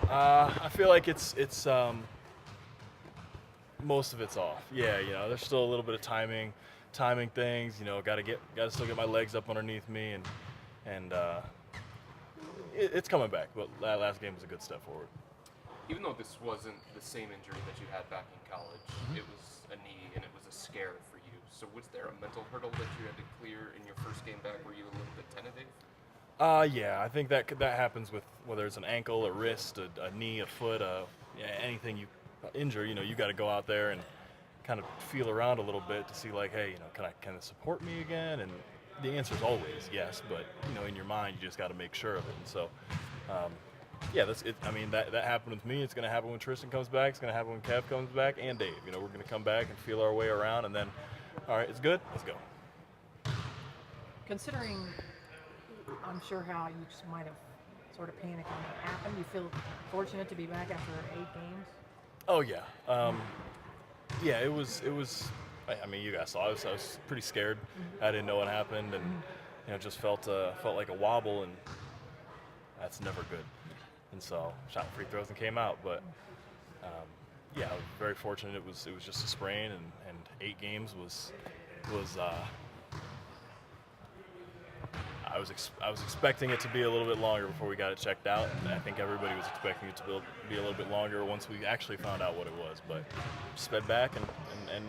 I feel like it's most of it's off. Yeah, there's still a little bit of timing things. Got to still get my legs up underneath me, and it's coming back. But that last game was a good step forward. Even though this wasn't the same injury that you had back in college, it was a knee and it was a scare for you. So was there a mental hurdle that you had to clear in your first game back? Were you a little bit tentative? Yeah, I think that happens with whether it's an ankle, a wrist, a knee, a foot, anything you injure. You got to go out there and kind of feel around a little bit to see like, hey, can it support me again? And the answer is always yes, but in your mind you just got to make sure of it. And so, yeah, that's it. I mean, that happened with me. It's going to happen when Tristan comes back. It's going to happen when Kev comes back, and Dave. We're going to come back and feel our way around, and then, all right, it's good. Let's go. Considering, I'm sure how you just might have sort of panicked when it happened, you feel fortunate to be back after 8 games? Oh yeah, yeah. It was. I mean, you guys saw. I was pretty scared. I didn't know what happened, and just felt like a wobble, and that's never good. And so shot free throws and came out. But yeah, I was very fortunate. It was just a sprain, and 8 games was. I was expecting it to be a little bit longer before we got it checked out, and I think everybody was expecting it to be a little bit longer once we actually found out what it was. But sped back, and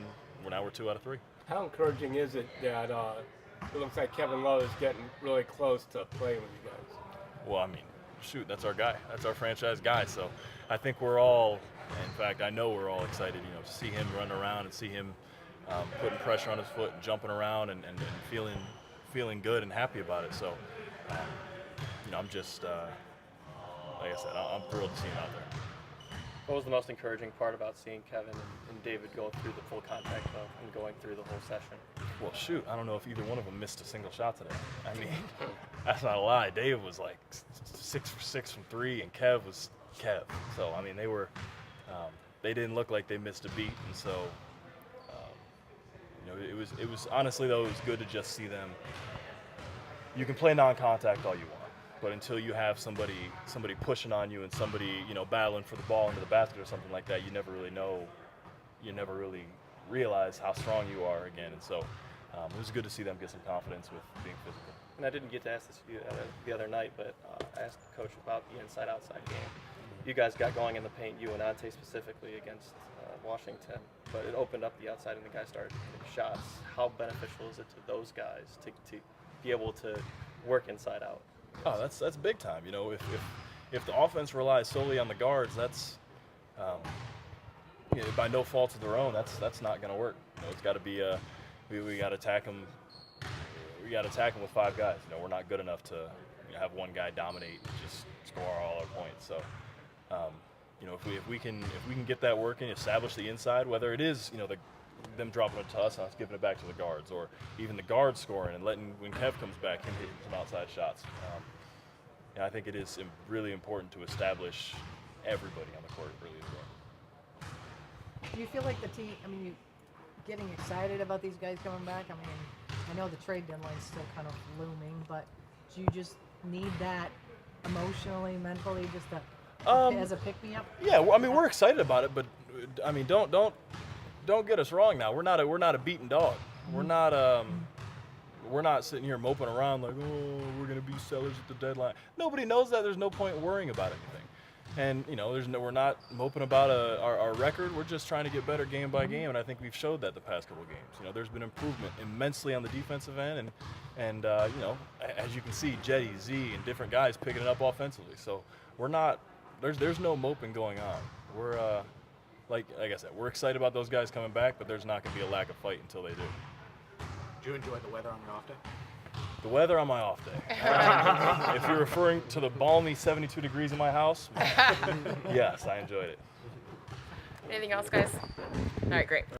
now we're 2 out of 3. How encouraging is it that it looks like Kevin Love is getting really close to playing with you guys? Well, I mean, shoot, that's our guy. That's our franchise guy. So I think we're all, in fact, I know we're all excited, to see him run around and see him putting pressure on his foot and jumping around and feeling good and happy about it. So, I'm just, like I said, I'm thrilled to see him out there. What was the most encouraging part about seeing Kevin and David go through the full contact though and going through the whole session? Well, shoot, I don't know if either one of them missed a single shot today. I mean, that's not a lie. Dave was like 6 for 6 from 3, and Kev was Kev. So, I mean, they didn't look like they missed a beat, and so, it was honestly though, it was good to just see them. You can play non-contact all you want, but until you have somebody pushing on you and somebody battling for the ball into the basket or something like that, you never really know. You never really realize how strong you are again, and so it was good to see them get some confidence with being physical. And I didn't get to ask this to you the other night, but I asked the coach about the inside-outside game. You guys got going in the paint, you and Ante specifically against Washington, but it opened up the outside and the guys started hitting shots. How beneficial is it to those guys to be able to work inside out? Oh, that's big time. If the offense relies solely on the guards, that's by no fault of their own. That's not going to work. It's got to be we got to attack them. We got to attack them with 5 guys. We're not good enough to have one guy dominate and just score all our points. So. If we can get that working, establish the inside, whether it is them dropping it to us and us giving it back to the guards, or even the guards scoring and letting when Kev comes back him hitting some outside shots. I think it is really important to establish everybody on the court. It really is well. Do you feel like the team? I mean, you getting excited about these guys coming back? I mean, I know the trade deadline's still kind of looming, but do you just need that emotionally, mentally, just to? As a pick-me-up? Yeah, I mean, we're excited about it, but I mean, don't get us wrong. Now we're not a beaten dog. We're not sitting here moping around like, oh, we're gonna be sellers at the deadline. Nobody knows that. There's no point worrying about anything. And we're not moping about our record. We're just trying to get better game by game, and I think we've showed that the past couple of games. There's been improvement immensely on the defensive end, and as you can see, Jetty, Z, and different guys picking it up offensively. So we're not. There's no moping going on. We're like I said, we're excited about those guys coming back, but there's not going to be a lack of fight until they do. Did you enjoy the weather on your off day? The weather on my off day. If you're referring to the balmy 72 degrees in my house, yes, I enjoyed it. Anything else, guys? All right, great.